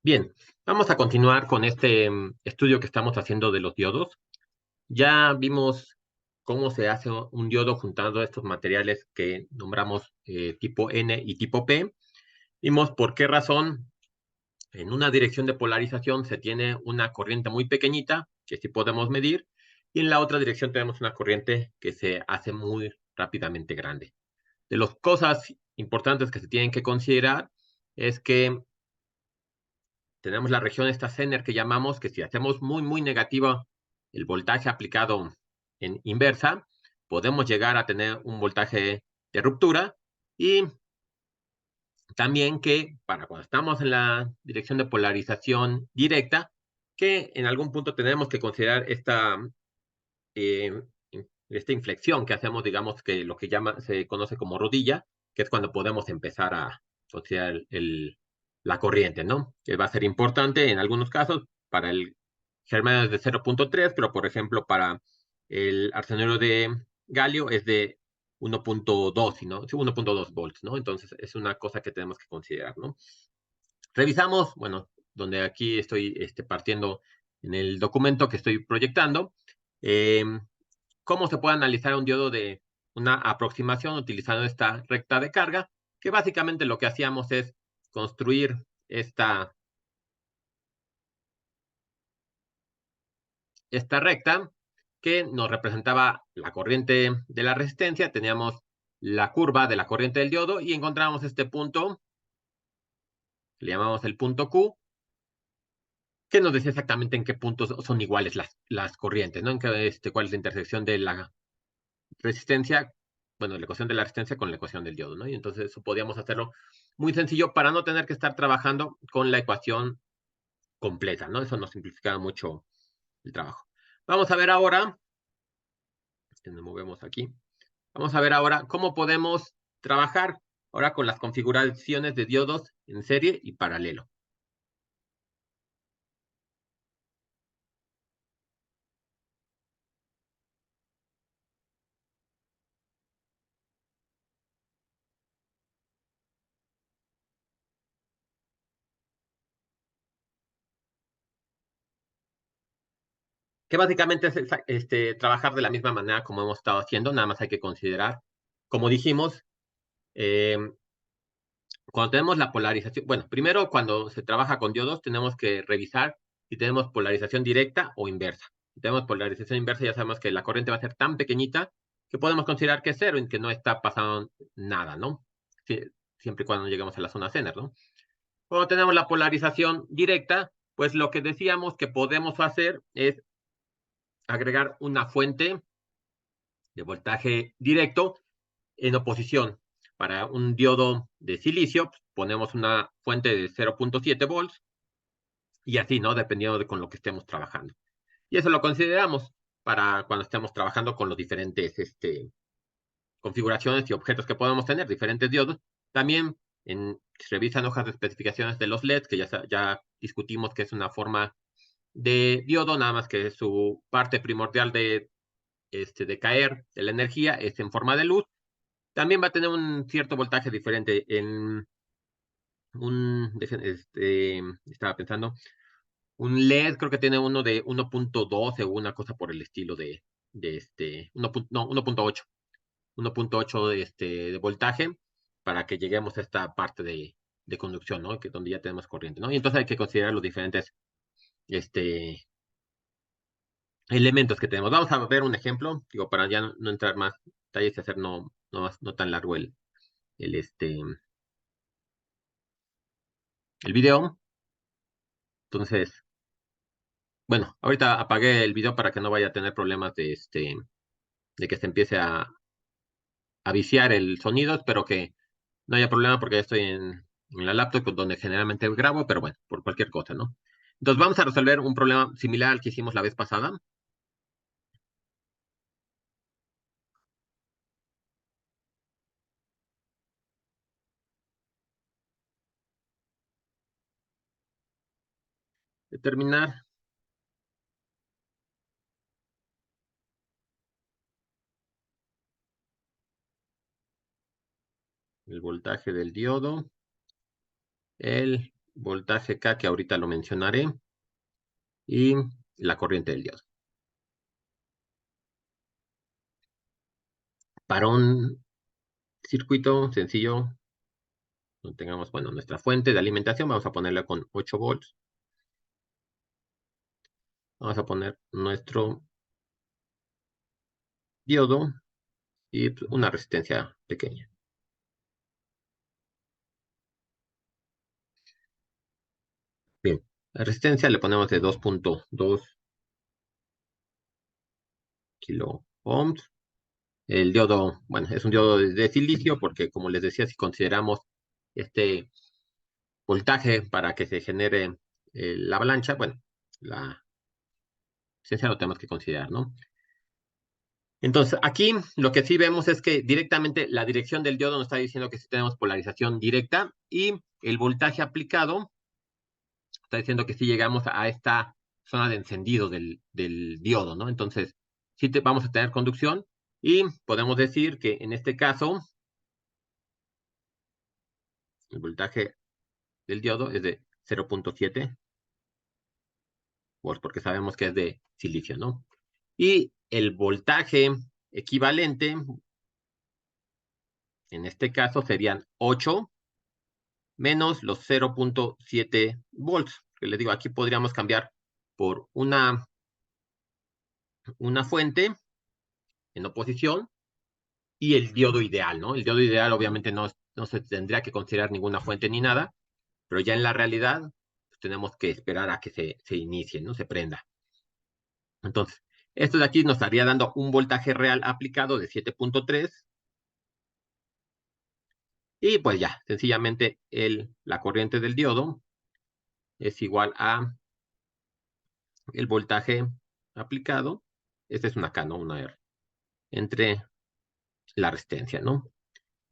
Bien, vamos a continuar con este estudio que estamos haciendo de los diodos. Ya vimos cómo se hace un diodo juntando estos materiales que nombramos tipo N y tipo P. Vimos por qué razón en una dirección de polarización se tiene una corriente muy pequeñita, que sí podemos medir, y en la otra dirección tenemos una corriente que se hace muy rápidamente grande. De las cosas importantes que se tienen que considerar es que tenemos la región esta Zener que llamamos, que si hacemos muy negativa el voltaje aplicado en inversa, podemos llegar a tener un voltaje de ruptura. Y también que para cuando estamos en la dirección de polarización directa, que en algún punto tenemos que considerar eh, esta inflexión que hacemos, digamos que lo que se conoce como rodilla, que es cuando podemos empezar a considerar la corriente, ¿no? Que va a ser importante en algunos casos para el germanio es de 0.3, pero por ejemplo para el arsenuro de galio es de 1.2, ¿no? Sí, 1.2 volts, ¿no? Entonces es una cosa que tenemos que considerar, ¿no? Revisamos, bueno, donde aquí estoy partiendo en el documento que estoy proyectando, eh, cómo se puede analizar un diodo de una aproximación utilizando esta recta de carga, que básicamente lo que hacíamos es construir esta recta que nos representaba la corriente de la resistencia, teníamos la curva de la corriente del diodo y encontramos este punto, que le llamamos el punto Q, que nos decía exactamente en qué puntos son iguales las corrientes, ¿no? Cuál es la intersección de la resistencia, bueno, la ecuación de la resistencia con la ecuación del diodo, ¿no? Y entonces eso podíamos hacerlo muy sencillo para no tener que estar trabajando con la ecuación completa, ¿no? Eso nos simplificaba mucho el trabajo. Vamos a ver ahora, nos movemos aquí, vamos a ver ahora cómo podemos trabajar ahora con las configuraciones de diodos en serie y paralelo. Que básicamente es trabajar de la misma manera como hemos estado haciendo, nada más hay que considerar, como dijimos, eh, cuando tenemos la polarización, bueno, primero cuando se trabaja con diodos tenemos que revisar si tenemos polarización directa o inversa. Si tenemos polarización inversa ya sabemos que la corriente va a ser tan pequeñita que podemos considerar que es cero y que no está pasando nada, ¿no? Siempre y cuando lleguemos a la zona Zener, ¿no? Cuando tenemos la polarización directa, pues lo que decíamos que podemos hacer es agregar una fuente de voltaje directo en oposición. Para un diodo de silicio, pues, ponemos una fuente de 0.7 volts y así, ¿no? Dependiendo de con lo que estemos trabajando. Y eso lo consideramos para cuando estemos trabajando con los diferentes configuraciones y objetos que podemos tener, diferentes diodos. También se revisan hojas de especificaciones de los LEDs, que ya discutimos que es una forma de diodo, nada más que su parte primordial de caer de la energía es en forma de luz. También va a tener un cierto voltaje diferente en estaba pensando, un LED creo que tiene uno de 1.12 o una cosa por el estilo no, 1.8, 1.8 de voltaje para que lleguemos a esta parte de conducción, ¿no? Que donde ya tenemos corriente, ¿no? Y entonces hay que considerar los diferentes este, elementos que tenemos. Vamos a ver un ejemplo, digo, para ya no entrar más detalles y hacer no tan largo el video. Entonces, bueno, ahorita apagué el video para que no vaya a tener problemas de que se empiece a viciar el sonido. Espero que no haya problema porque ya estoy en la laptop donde generalmente grabo, pero bueno, por cualquier cosa, ¿no? Entonces vamos a resolver un problema similar al que hicimos la vez pasada. Determinar el voltaje del diodo, el voltaje K, que ahorita lo mencionaré, y la corriente del diodo. Para un circuito sencillo, no tengamos, bueno, nuestra fuente de alimentación, vamos a ponerla con 8 volts. Vamos a poner nuestro diodo y una resistencia pequeña. Bien, la resistencia le ponemos de 2.2 kilo ohms. El diodo, bueno, es un diodo de silicio porque, como les decía, si consideramos este voltaje para que se genere la avalancha, bueno, la resistencia lo tenemos que considerar, ¿no? Entonces, aquí lo que sí vemos es que directamente la dirección del diodo nos está diciendo que sí tenemos polarización directa y el voltaje aplicado está diciendo que sí llegamos a esta zona de encendido del diodo, ¿no? Entonces, sí vamos a tener conducción y podemos decir que en este caso el voltaje del diodo es de 0.7 volts porque sabemos que es de silicio, ¿no? Y el voltaje equivalente en este caso serían 8 menos los 0.7 volts. Que les digo, aquí podríamos cambiar por una fuente en oposición y el diodo ideal, ¿no? El diodo ideal obviamente no se tendría que considerar ninguna fuente ni nada, pero ya en la realidad pues, tenemos que esperar a que se inicie, ¿no? Se prenda. Entonces, esto de aquí nos estaría dando un voltaje real aplicado de 7.3 y pues ya, sencillamente la corriente del diodo es igual a el voltaje aplicado, esta es una K, ¿no? Una R, entre la resistencia, ¿no?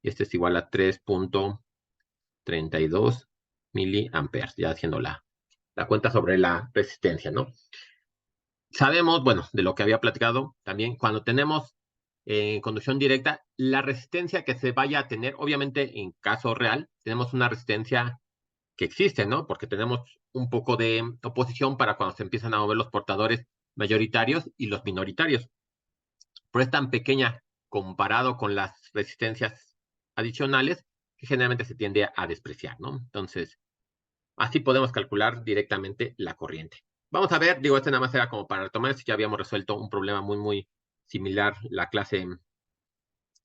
Este es igual a 3.32 miliamperes, ya haciendo la cuenta sobre la resistencia, ¿no? Sabemos, bueno, de lo que había platicado también, cuando tenemos conducción directa, la resistencia que se vaya a tener, obviamente en caso real, tenemos una resistencia que existe, ¿no? Porque tenemos un poco de oposición para cuando se empiezan a mover los portadores mayoritarios y los minoritarios. Pero es tan pequeña comparado con las resistencias adicionales que generalmente se tiende a despreciar, ¿no? Entonces, así podemos calcular directamente la corriente. Vamos a ver, digo, este nada más era como para retomar, si ya habíamos resuelto un problema muy, muy similar la clase,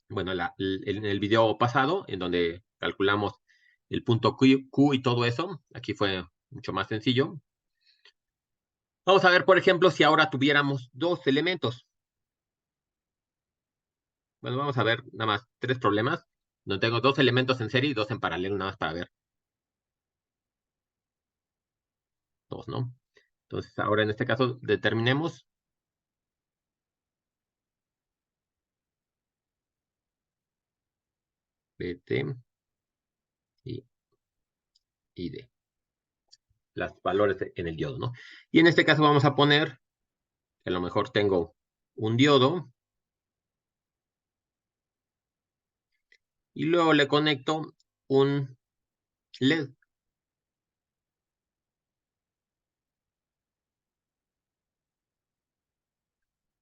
bueno, en el video pasado, en donde calculamos el punto Q y todo eso. Aquí fue mucho más sencillo. Vamos a ver, por ejemplo, si ahora tuviéramos dos elementos. Bueno, vamos a ver nada más tres problemas, donde tengo dos elementos en serie y dos en paralelo, nada más para ver dos, ¿no? Entonces, ahora en este caso, determinemos BT y ID, los valores en el diodo, ¿no? Y en este caso vamos a poner, que a lo mejor tengo un diodo, y luego le conecto un LED.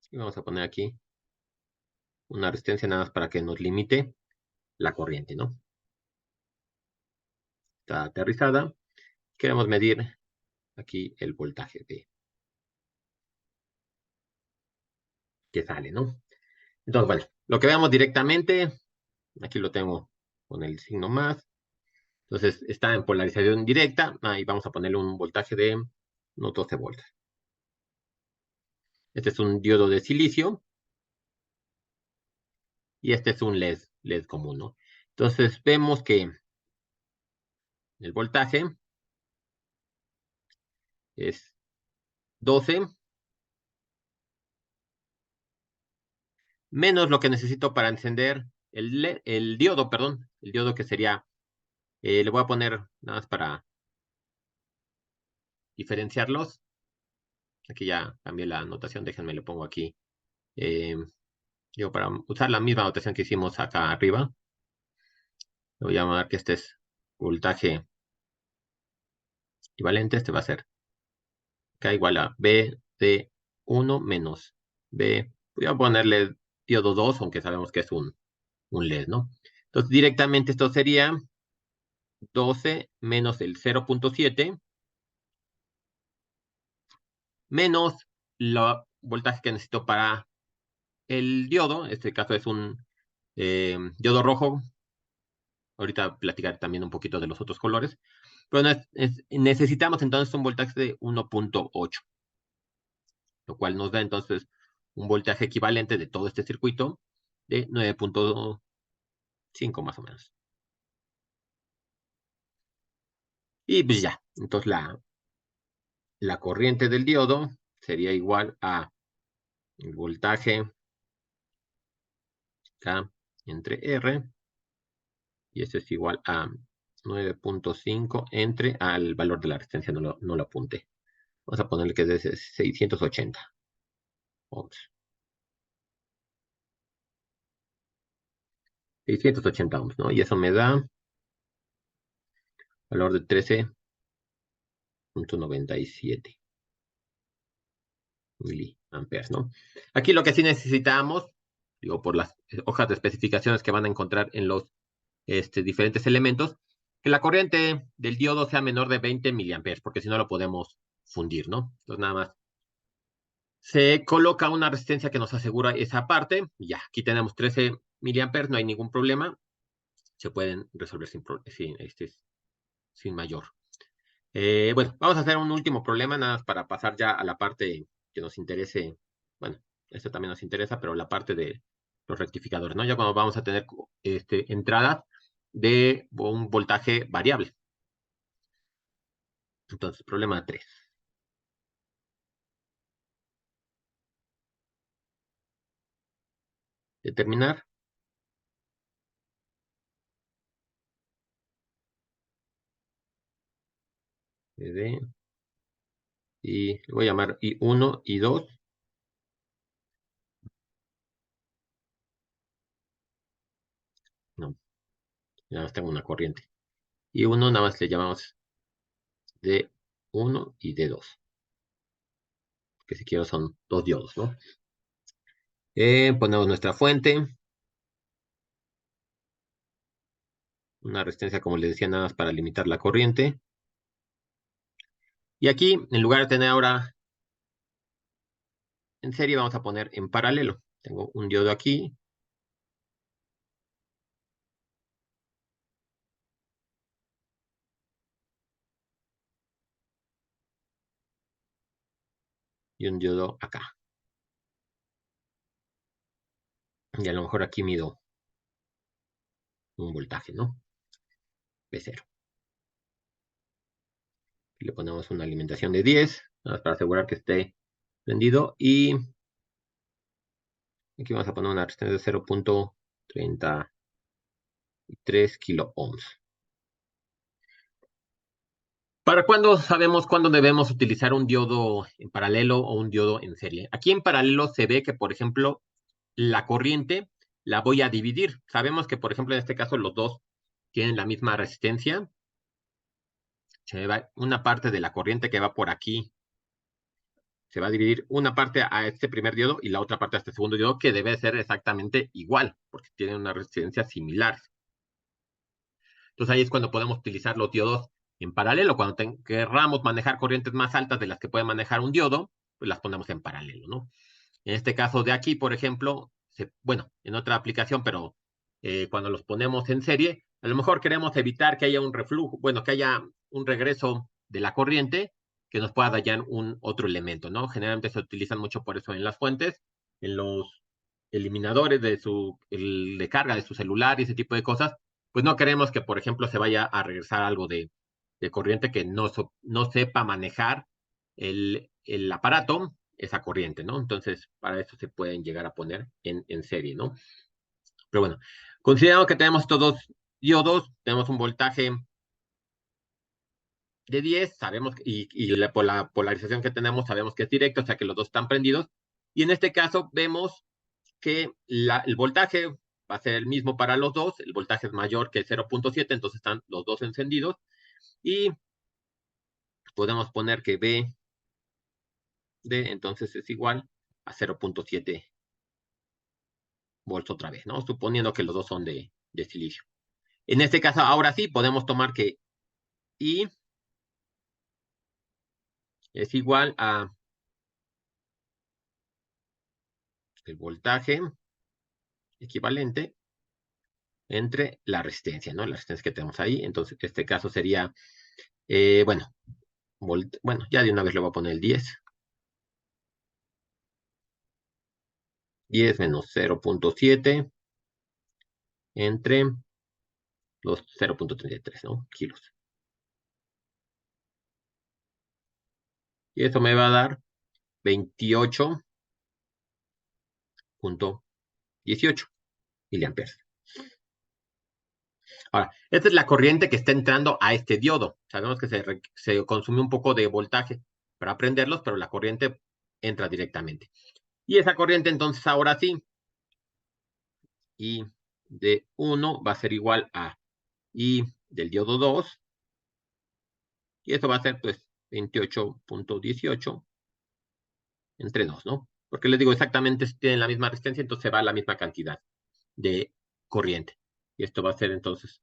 Y vamos a poner aquí una resistencia nada más para que nos limite la corriente, ¿no? Está aterrizada. Queremos medir aquí el voltaje que sale, ¿no? Entonces, bueno, lo que veamos directamente, aquí lo tengo con el signo más. Entonces, está en polarización directa. Ahí vamos a ponerle un voltaje de unos 12 volts. Este es un diodo de silicio y este es un LED común, ¿no? Entonces, vemos que el voltaje es 12 menos lo que necesito para encender el diodo, perdón, el diodo que sería, le voy a poner nada más para diferenciarlos. Aquí ya cambié la notación, déjenme le pongo aquí. Eh, yo para usar la misma notación que hicimos acá arriba, le voy a llamar que este es voltaje equivalente, este va a ser K igual a B de 1 menos B. Voy a ponerle diodo 2, aunque sabemos que es un LED, ¿no? Entonces, directamente esto sería 12 menos el 0.7 menos el voltaje que necesito para el diodo. En este caso es un diodo rojo. Ahorita platicar también un poquito de los otros colores. Pero necesitamos entonces un voltaje de 1.8, lo cual nos da entonces un voltaje equivalente de todo este circuito de 9.5 más o menos. Y pues ya, entonces la corriente del diodo sería igual a el voltaje K entre R, y eso es igual a 9.5 entre al valor de la resistencia, no lo apunté. Vamos a ponerle que es de 680 ohms. 680 ohms, ¿no? Y eso me da valor de 13.97 miliamperes, ¿no? Aquí lo que sí necesitamos, digo, por las hojas de especificaciones que van a encontrar en los diferentes elementos, que la corriente del diodo sea menor de 20 miliamperes, porque si no lo podemos fundir, ¿no? Entonces nada más se coloca una resistencia que nos asegura esa parte, y ya, aquí tenemos 13 miliamperes, no hay ningún problema, se pueden resolver sin mayor. Bueno, vamos a hacer un último problema, nada más para pasar ya a la parte que nos interese. Bueno, esto también nos interesa, pero la parte de los rectificadores, ¿no? Ya cuando vamos a tener entradas de un voltaje variable. Entonces, problema 3. Determinar de, y le voy a llamar I1 y 2. No, nada más tengo una corriente. Y uno nada más le llamamos D1 y D2, que si quiero son dos diodos, ¿no? Ponemos nuestra fuente, una resistencia, como les decía, nada más para limitar la corriente. Y aquí, en lugar de tener ahora en serie, vamos a poner en paralelo. Tengo un diodo aquí y un diodo acá. Y a lo mejor aquí mido un voltaje, ¿no? V0. Le ponemos una alimentación de 10, nada más para asegurar que esté prendido. Y aquí vamos a poner una resistencia de 0.33 kilo ohms. ¿Para cuándo sabemos cuándo debemos utilizar un diodo en paralelo o un diodo en serie? Aquí en paralelo se ve que, por ejemplo, la corriente la voy a dividir. Sabemos que, por ejemplo, en este caso los dos tienen la misma resistencia. Se va una parte de la corriente que va por aquí. Se va a dividir una parte a este primer diodo y la otra parte a este segundo diodo, que debe ser exactamente igual, porque tienen una resistencia similar. Entonces ahí es cuando podemos utilizar los diodos en paralelo. Cuando querramos manejar corrientes más altas de las que puede manejar un diodo, pues las ponemos en paralelo, ¿no? En este caso de aquí, por ejemplo, bueno, en otra aplicación, pero cuando los ponemos en serie, a lo mejor queremos evitar que haya un reflujo, bueno, que haya un regreso de la corriente que nos pueda dañar un otro elemento, ¿no? Generalmente se utilizan mucho por eso en las fuentes, en los eliminadores de carga de su celular y ese tipo de cosas, pues no queremos que, por ejemplo, se vaya a regresar algo de corriente que no sepa manejar el aparato, esa corriente, ¿no? Entonces, para eso se pueden llegar a poner en serie, ¿no? Pero bueno, considerando que tenemos estos dos diodos, tenemos un voltaje de 10, sabemos, por la polarización que tenemos, sabemos que es directo, o sea que los dos están prendidos. Y en este caso vemos que el voltaje va a ser el mismo para los dos, el voltaje es mayor que 0.7, entonces están los dos encendidos. Y podemos poner que B de entonces es igual a 0.7 volts otra vez, ¿no? Suponiendo que los dos son de silicio. En este caso, ahora sí, podemos tomar que I es igual a el voltaje equivalente entre la resistencia, ¿no? La resistencia que tenemos ahí. Entonces, este caso sería, bueno, bueno, ya de una vez le voy a poner el 10. 10 menos 0.7 entre los 0.33, ¿no? Kilos. Y eso me va a dar 28.18 miliamperes. Ahora, esta es la corriente que está entrando a este diodo. Sabemos que se consume un poco de voltaje para prenderlos, pero la corriente entra directamente. Y esa corriente, entonces, ahora sí, I de 1 va a ser igual a I del diodo 2. Y esto va a ser, pues, 28.18 entre 2, ¿no? Porque les digo, exactamente tienen la misma resistencia, entonces se va a la misma cantidad de corriente. Y esto va a ser, entonces,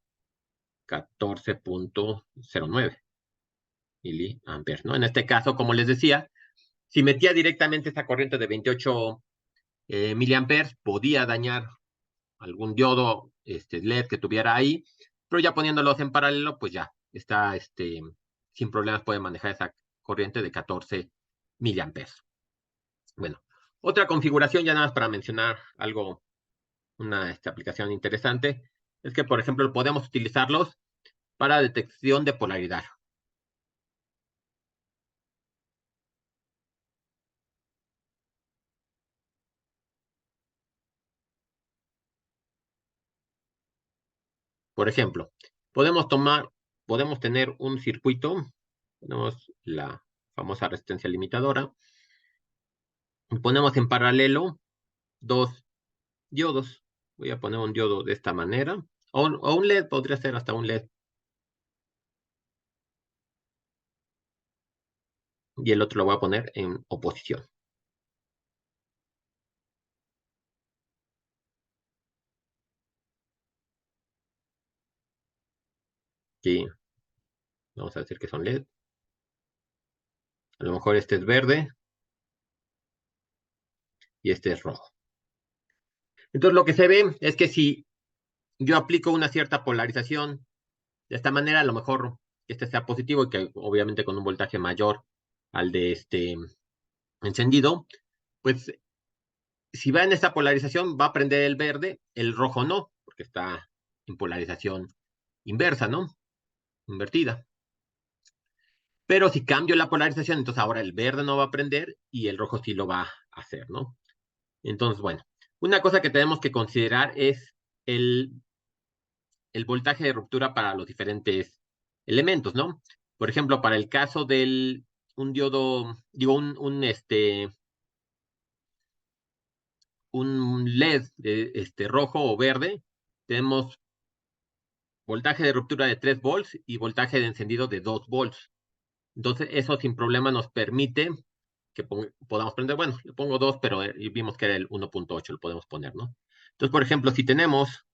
14.09 miliamperes, ¿no? En este caso, como les decía, si metía directamente esa corriente de 28 miliamperes, podía dañar algún diodo LED que tuviera ahí, pero ya poniéndolos en paralelo, pues ya está, sin problemas puede manejar esa corriente de 14 miliamperes. Bueno, otra configuración, ya nada más para mencionar algo, una aplicación interesante, es que, por ejemplo, podemos utilizarlos para detección de polaridad. Por ejemplo, podemos tener un circuito, tenemos la famosa resistencia limitadora, y ponemos en paralelo dos diodos. Voy a poner un diodo de esta manera, o un LED, podría ser hasta un LED, y el otro lo voy a poner en oposición. Aquí vamos a decir que son LED. A lo mejor este es verde y este es rojo. Entonces lo que se ve es que si yo aplico una cierta polarización de esta manera, a lo mejor este sea positivo y que obviamente con un voltaje mayor al de este encendido, pues si va en esta polarización va a prender el verde, el rojo no, porque está en polarización inversa, ¿no? Invertida. Pero si cambio la polarización, entonces ahora el verde no va a prender y el rojo sí lo va a hacer, ¿no? Entonces, bueno, una cosa que tenemos que considerar es el voltaje de ruptura para los diferentes elementos, ¿no? Por ejemplo, para el caso del un diodo, digo, un LED rojo o verde, tenemos voltaje de ruptura de 3 volts y voltaje de encendido de 2 volts. Entonces, eso sin problema nos permite que podamos prender, bueno, le pongo 2, pero vimos que era el 1.8, lo podemos poner, ¿no? Entonces, por ejemplo, si tenemos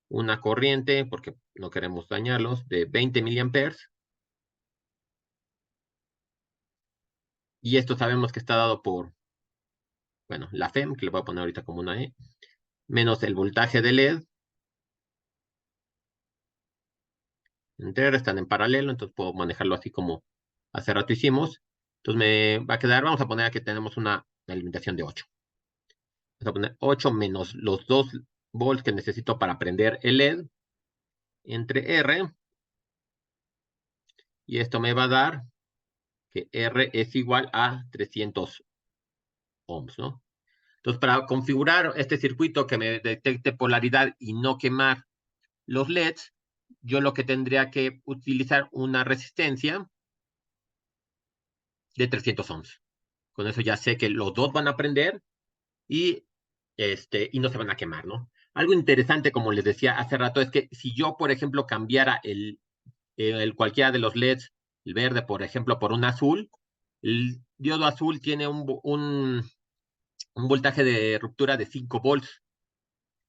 una corriente, porque no queremos dañarlos, de 20 miliamperes, y esto sabemos que está dado por, bueno, la FEM, que le voy a poner ahorita como una E, menos el voltaje de LED, entero, están en paralelo, entonces puedo manejarlo así como hace rato hicimos. Entonces me va a quedar, vamos a poner que tenemos una limitación de 8. Vamos a poner 8 menos los 2 volts que necesito para prender el LED entre R, y esto me va a dar que R es igual a 300 ohms, ¿no? Entonces, para configurar este circuito que me detecte polaridad y no quemar los LEDs, yo lo que tendría que utilizar una resistencia de 300 ohms. Con eso ya sé que los dos van a prender y, y no se van a quemar, ¿no? Algo interesante, como les decía hace rato, es que si yo, por ejemplo, cambiara cualquiera de los LEDs, el verde, por ejemplo, por un azul, el diodo azul tiene un voltaje de ruptura de 5 volts.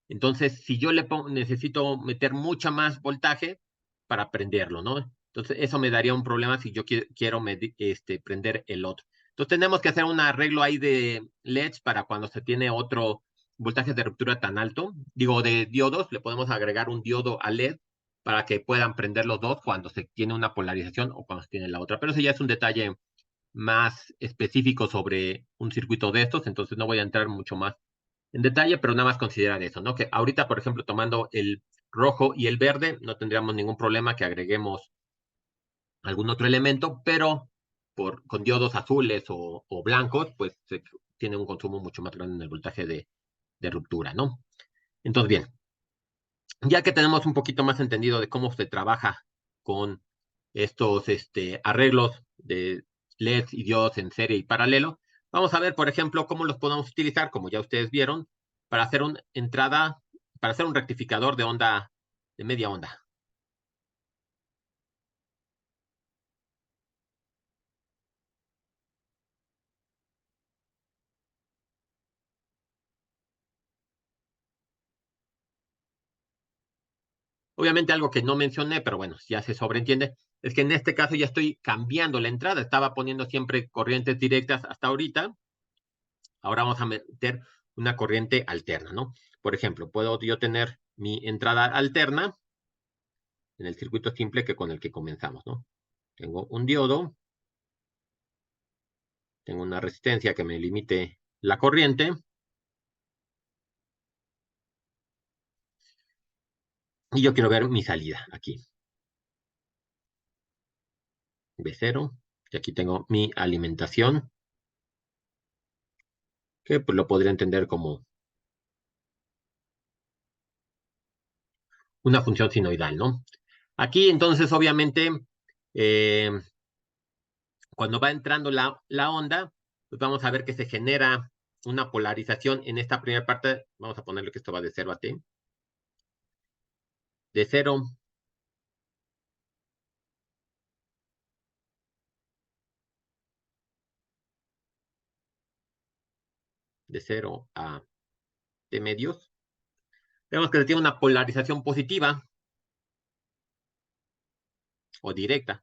Entonces, si yo necesito meter mucha más voltaje para prenderlo, ¿no? Entonces, eso me daría un problema si yo quiero prender el otro. Entonces, tenemos que hacer un arreglo ahí de LEDs para cuando se tiene otro voltaje de ruptura tan alto. Digo, de diodos, le podemos agregar un diodo a LED para que puedan prender los dos cuando se tiene una polarización o cuando se tiene la otra. Pero eso ya es un detalle más específico sobre un circuito de estos, entonces no voy a entrar mucho más en detalle, pero nada más considerar eso, ¿no? Que ahorita, por ejemplo, tomando el rojo y el verde, no tendríamos ningún problema que agreguemos algún otro elemento, pero con diodos azules o blancos, pues se tiene un consumo mucho más grande en el voltaje de ruptura, ¿no? Entonces, bien, ya que tenemos un poquito más entendido de cómo se trabaja con estos arreglos de LEDs y diodos en serie y paralelo, vamos a ver, por ejemplo, cómo los podemos utilizar, como ya ustedes vieron, para hacer una entrada, para hacer un rectificador de onda, de media onda. Obviamente algo que no mencioné, pero bueno, ya se sobreentiende, es que en este caso ya estoy cambiando la entrada. Estaba poniendo siempre corrientes directas hasta ahorita. Ahora vamos a meter una corriente alterna, ¿no? Por ejemplo, puedo yo tener mi entrada alterna en el circuito simple que con el que comenzamos, ¿no? Tengo un diodo, tengo una resistencia que me limite la corriente y yo quiero ver mi salida aquí. B0, y aquí tengo mi alimentación, que pues lo podría entender como una función sinoidal, ¿no? Aquí entonces obviamente eh, cuando va entrando la onda, pues vamos a ver que se genera una polarización en esta primera parte. Vamos a ponerle que esto va de 0 a t. De 0, de 0 a t medios. Vemos que se tiene una polarización positiva o directa.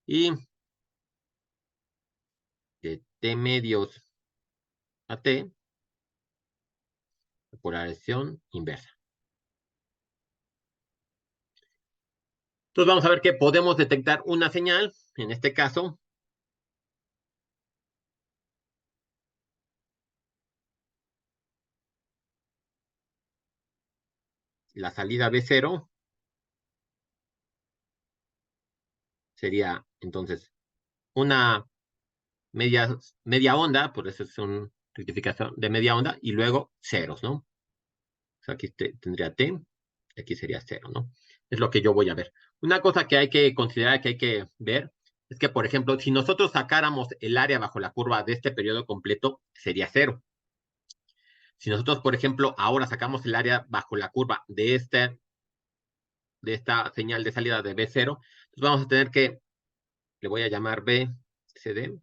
Y de t medios a t, polarización inversa. Entonces vamos a ver que podemos detectar una señal, en este caso, la salida B0 sería entonces una media onda, por eso es una rectificación de media onda, y luego ceros, ¿no? O sea, aquí tendría t, y aquí sería 0, ¿no? Es lo que yo voy a ver. Una cosa que hay que considerar, que hay que ver, es que, por ejemplo, si nosotros sacáramos el área bajo la curva de este periodo completo, sería 0. Si nosotros, por ejemplo, ahora sacamos el área bajo la curva de esta señal de salida de B0, pues vamos a tener que, le voy a llamar BCD,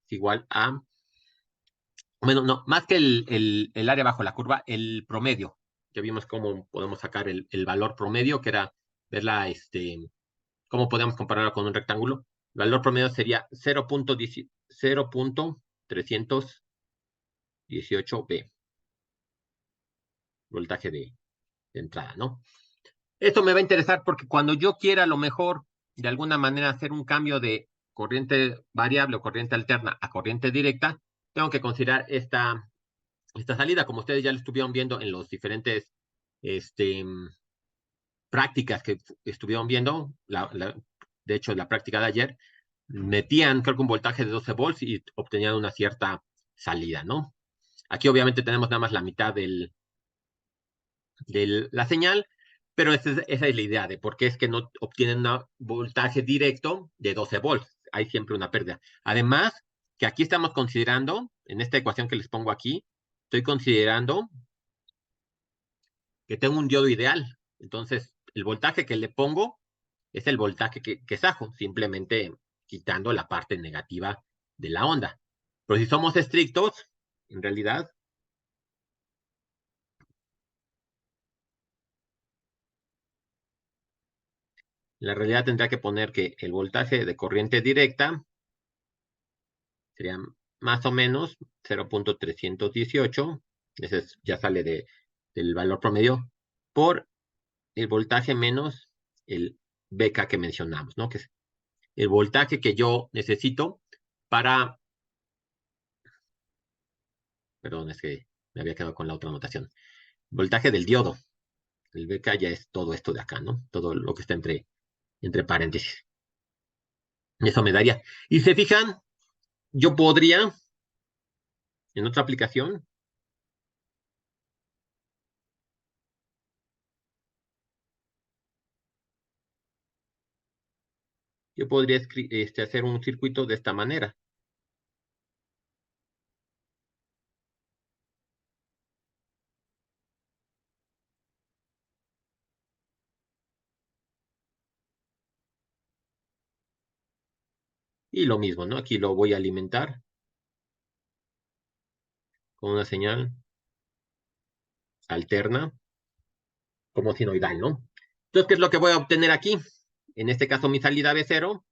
es igual a, bueno, no, más que el área bajo la curva, el promedio. Ya vimos cómo podemos sacar el valor promedio, que era verla, cómo podemos compararlo con un rectángulo. El valor promedio sería 0.318B, voltaje de entrada, ¿no? Esto me va a interesar porque cuando yo quiera a lo mejor de alguna manera hacer un cambio de corriente variable o corriente alterna a corriente directa, tengo que considerar esta salida, como ustedes ya lo estuvieron viendo en los diferentes este, prácticas que estuvieron viendo, de hecho, la práctica de ayer, metían, creo que un voltaje de 12 volts y obtenían una cierta salida, ¿no? Aquí obviamente tenemos nada más la mitad de la señal, Pero esa es la idea de por qué es que no obtienen un voltaje directo de 12 volts. Hay siempre una pérdida. Además, que aquí estamos considerando, en esta ecuación que les pongo aquí, estoy considerando que tengo un diodo ideal. Entonces, el voltaje que le pongo es el voltaje que saco, simplemente quitando la parte negativa de la onda. Pero si somos estrictos, en realidad, la realidad tendría que poner que el voltaje de corriente directa sería más o menos 0.318, ya sale del valor promedio, por el voltaje menos el BK que mencionamos, ¿no? Que es el voltaje que yo necesito para, perdón, es que me había quedado con la otra anotación, voltaje del diodo. El BK ya es todo esto de acá, ¿no? Todo lo que está entre paréntesis. Eso me daría. Y se fijan, yo podría, en otra aplicación, yo podría hacer un circuito de esta manera. Y lo mismo, ¿no? Aquí lo voy a alimentar con una señal alterna, como sinoidal, ¿no? Entonces, ¿qué es lo que voy a obtener aquí? En este caso, mi salida de cero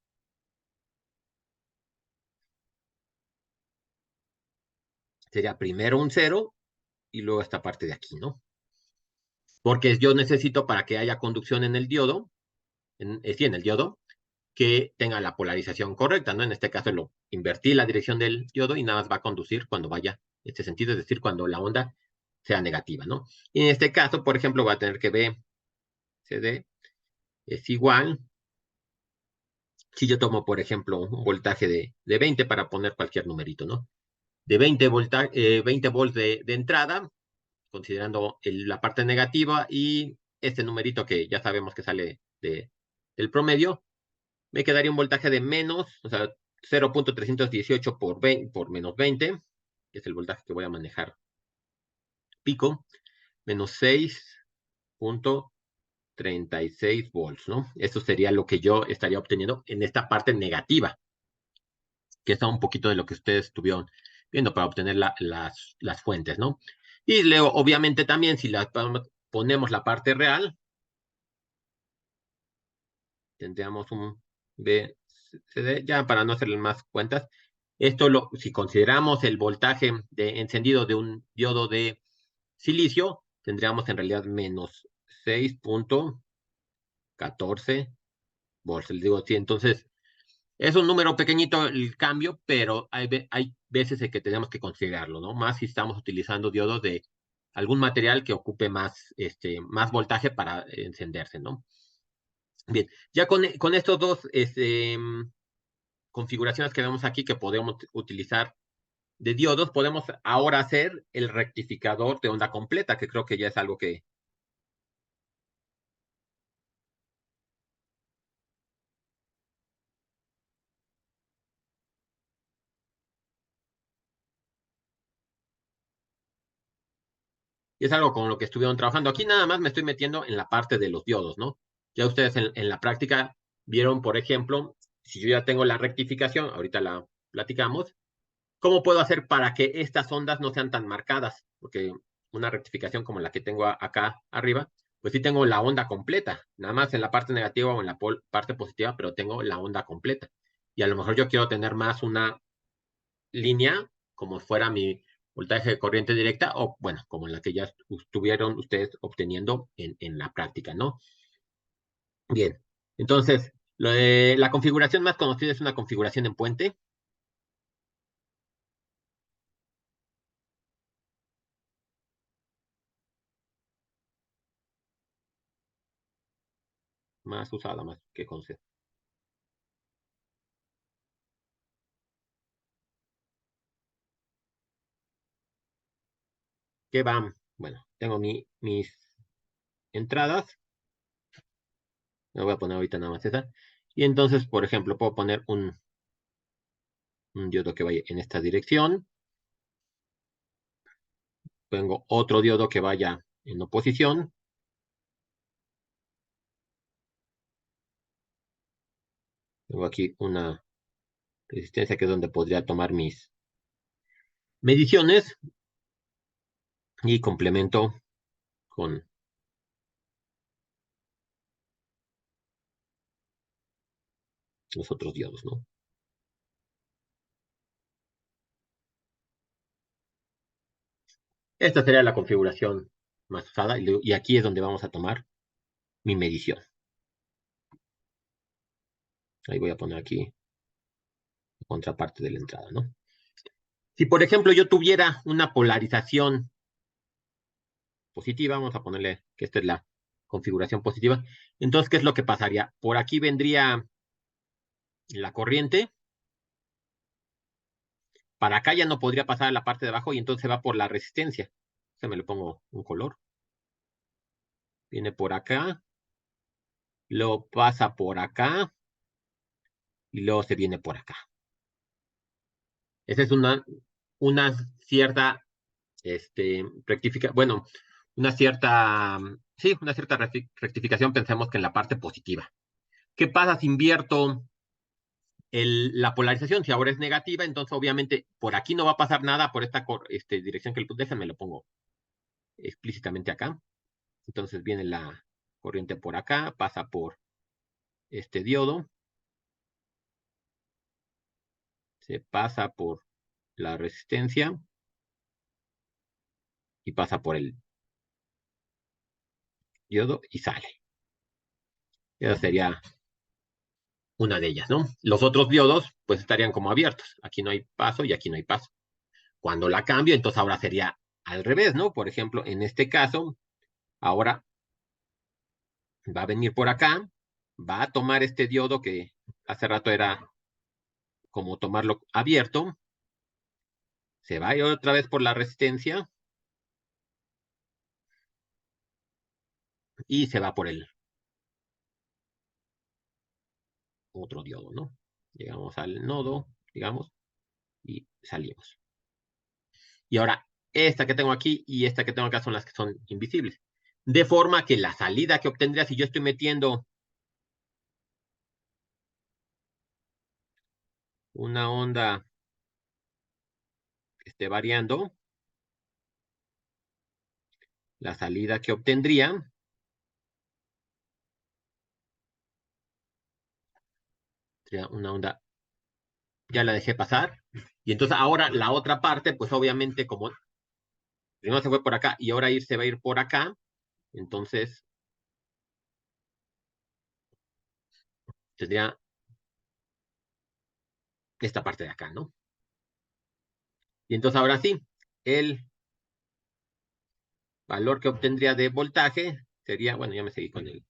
sería primero un cero y luego esta parte de aquí, ¿no? Porque yo necesito para que haya conducción en el diodo, sí, en el diodo, que tenga la polarización correcta, ¿no? En este caso lo invertí la dirección del diodo y nada más va a conducir cuando vaya en este sentido, es decir, cuando la onda sea negativa, ¿no? Y en este caso, por ejemplo, va a tener que BCD es igual, si yo tomo, por ejemplo, un voltaje de 20 para poner cualquier numerito, ¿no? De 20 volts de entrada, considerando la parte negativa y este numerito que ya sabemos que sale del promedio, me quedaría un voltaje de menos, o sea, 0.318 por menos 20, que es el voltaje que voy a manejar pico, menos 6.36 volts, ¿no? Eso sería lo que yo estaría obteniendo en esta parte negativa, que es un poquito de lo que ustedes estuvieron viendo para obtener las fuentes, ¿no? Y luego, obviamente, también si ponemos la parte real, tendríamos un BCD, ya para no hacerle más cuentas. Si consideramos el voltaje de encendido de un diodo de silicio, tendríamos en realidad menos 6.14 volts. Les digo, sí, entonces es un número pequeñito el cambio, pero hay veces en que tenemos que considerarlo, ¿no? Más si estamos utilizando diodos de algún material que ocupe más voltaje para encenderse, ¿no? Bien, ya con estos dos configuraciones que vemos aquí que podemos utilizar de diodos, podemos ahora hacer el rectificador de onda completa, que creo que ya es algo que es algo con lo que estuvieron trabajando. Aquí nada más me estoy metiendo en la parte de los diodos, ¿no? Ya ustedes en la práctica vieron, por ejemplo, si yo ya tengo la rectificación, ahorita la platicamos, ¿cómo puedo hacer para que estas ondas no sean tan marcadas? Porque una rectificación como la que tengo acá arriba, pues sí tengo la onda completa, nada más en la parte negativa o en la parte positiva, pero tengo la onda completa. Y a lo mejor yo quiero tener más una línea, como fuera mi voltaje de corriente directa, o bueno, como la que ya estuvieron ustedes obteniendo en la práctica, ¿no? Bien, entonces, la configuración más conocida es una configuración en puente, más usada, más que conocida. Que van, bueno, tengo mis entradas, Le voy a poner ahorita nada más esa. Y entonces, por ejemplo, puedo poner un diodo que vaya en esta dirección. Tengo otro diodo que vaya en oposición. Tengo aquí una resistencia que es donde podría tomar mis mediciones y complemento con los otros diodos, ¿no? Esta sería la configuración más usada y aquí es donde vamos a tomar mi medición. Ahí voy a poner aquí la contraparte de la entrada, ¿no? Si, por ejemplo, yo tuviera una polarización positiva, vamos a ponerle que esta es la configuración positiva, entonces, ¿qué es lo que pasaría? Por aquí vendría la corriente, para acá ya no podría pasar a la parte de abajo y entonces va por la resistencia. Se me le pongo un color. Viene por acá, lo pasa por acá y luego se viene por acá. Esa es una cierta bueno, una cierta rectificación, pensemos que en la parte positiva. ¿Qué pasa si invierto la polarización? Si ahora es negativa, entonces obviamente por aquí no va a pasar nada por esta dirección que déjenme lo pongo explícitamente acá. Entonces viene la corriente por acá, pasa por este diodo, se pasa por la resistencia y pasa por el diodo y sale. Esa sería una de ellas, ¿no? Los otros diodos, pues estarían como abiertos. Aquí no hay paso y aquí no hay paso. Cuando la cambio, entonces ahora sería al revés, ¿no? Por ejemplo, en este caso, ahora va a venir por acá, va a tomar este diodo que hace rato era como tomarlo abierto, se va a ir otra vez por la resistencia y se va por el otro diodo, ¿no? Llegamos al nodo, digamos, y salimos. Y ahora, esta que tengo aquí y esta que tengo acá son las que son invisibles. De forma que la salida que obtendría si yo estoy metiendo una onda que esté variando, la salida que obtendría sería una onda, ya la dejé pasar. Y entonces ahora la otra parte, pues obviamente como primero se fue por acá y ahora se va a ir por acá, entonces tendría esta parte de acá, ¿no? Y entonces ahora sí, el valor que obtendría de voltaje sería, bueno, ya me seguí con el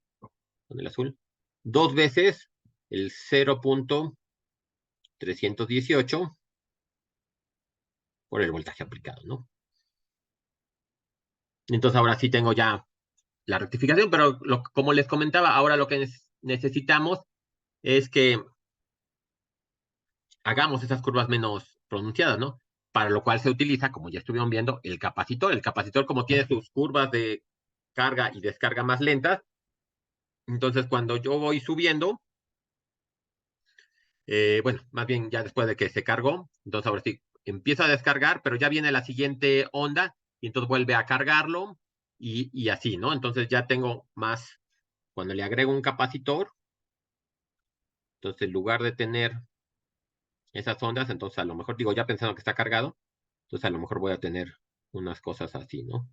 azul, dos veces el 0.318 por el voltaje aplicado, ¿no? Entonces ahora sí tengo ya la rectificación, pero como les comentaba, ahora lo que necesitamos es que hagamos esas curvas menos pronunciadas, ¿no? Para lo cual se utiliza, como ya estuvieron viendo, el capacitor. El capacitor, como tiene sus curvas de carga y descarga más lentas, entonces cuando yo voy subiendo, bueno, más bien ya después de que se cargó, entonces ahora sí, empieza a descargar, pero ya viene la siguiente onda y entonces vuelve a cargarlo y así, ¿no? Entonces ya tengo más, cuando le agrego un capacitor, entonces en lugar de tener esas ondas, entonces a lo mejor digo, ya pensando que está cargado, entonces a lo mejor voy a tener unas cosas así, ¿no?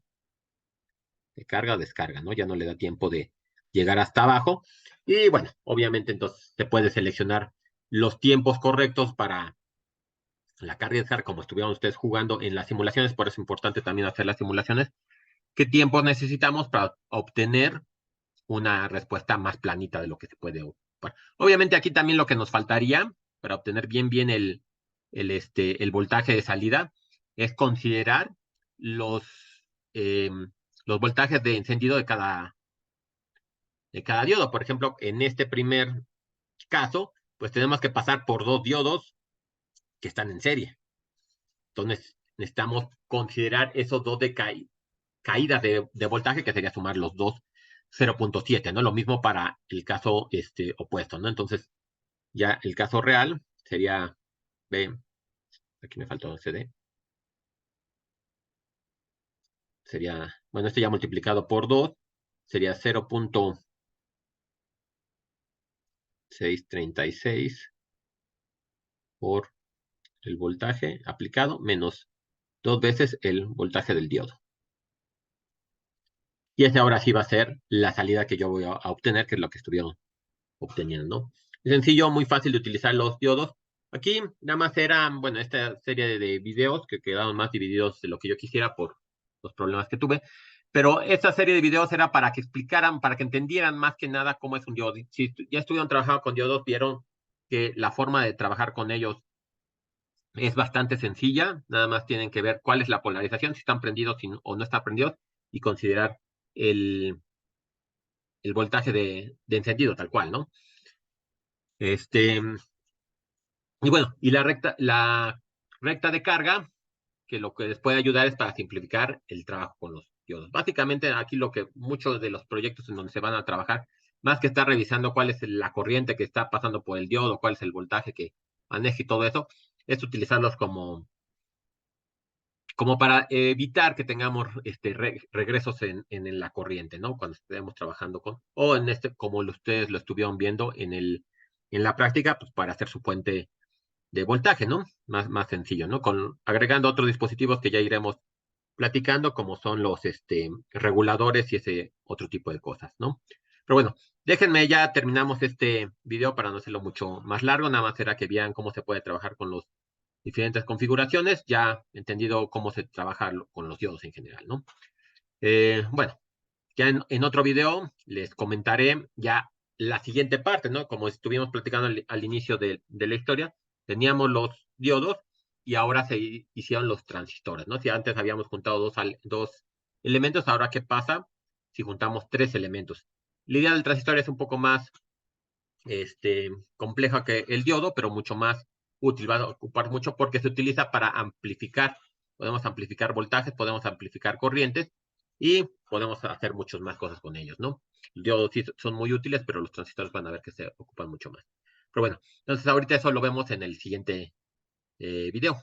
De carga o descarga, ¿no? Ya no le da tiempo de llegar hasta abajo. Y bueno, obviamente entonces se puede seleccionar los tiempos correctos para la carga y descarga, como estuvieron ustedes jugando en las simulaciones, por eso es importante también hacer las simulaciones. ¿Qué tiempos necesitamos para obtener una respuesta más planita de lo que se puede ocupar? Obviamente aquí también lo que nos faltaría para obtener bien el voltaje de salida es considerar los, eh, los voltajes de encendido de cada diodo. Por ejemplo, en este primer caso, pues tenemos que pasar por 2 diodos que están en serie. Entonces, necesitamos considerar esos dos caídas de voltaje, que sería sumar los dos 0.7, ¿no? Lo mismo para el caso opuesto, ¿no? Entonces, ya el caso real sería, ve, aquí me faltó CD, sería, bueno, este ya multiplicado por 2, sería 0.636 por el voltaje aplicado menos 2 veces el voltaje del diodo. Y ese ahora sí va a ser la salida que yo voy a obtener, que es lo que estuvieron obteniendo, ¿no? Es sencillo, muy fácil de utilizar los diodos. Aquí nada más era, bueno, esta serie de videos que quedaron más divididos de lo que yo quisiera por los problemas que tuve. Pero esta serie de videos era para que explicaran, para que entendieran más que nada cómo es un diodo. Si ya estuvieron trabajando con diodos, vieron que la forma de trabajar con ellos es bastante sencilla. Nada más tienen que ver cuál es la polarización, si están prendidos o no están prendidos, y considerar el, el voltaje de encendido tal cual, ¿no? Este, y bueno, y la recta de carga, que lo que les puede ayudar es para simplificar el trabajo con los diodos. Básicamente aquí lo que muchos de los proyectos en donde se van a trabajar, más que estar revisando cuál es la corriente que está pasando por el diodo, cuál es el voltaje que maneja y todo eso, es utilizarlos como para evitar que tengamos regresos en la corriente, ¿no? Cuando estemos trabajando o en como ustedes lo estuvieron viendo en la práctica, pues para hacer su puente de voltaje, ¿no? Más sencillo, ¿no? Agregando otros dispositivos que ya iremos platicando, como son los reguladores y ese otro tipo de cosas, ¿no? Pero bueno, déjenme, ya terminamos este video para no hacerlo mucho más largo, nada más era que vean cómo se puede trabajar con los diferentes configuraciones, ya entendido cómo se trabaja con los diodos en general, ¿no? Bueno, ya en otro video les comentaré ya la siguiente parte, ¿no? Como estuvimos platicando al inicio de la historia, teníamos los diodos y ahora se hicieron los transistores, ¿no? Si antes habíamos juntado dos elementos, ahora ¿qué pasa si juntamos 3 elementos? La idea del transistor es un poco más compleja que el diodo, pero mucho más útil, va a ocupar mucho porque se utiliza para amplificar. Podemos amplificar voltajes, podemos amplificar corrientes y podemos hacer muchas más cosas con ellos, ¿no? Los diodos sí son muy útiles, pero los transistores van a ver que se ocupan mucho más. Pero bueno, entonces ahorita eso lo vemos en el siguiente video.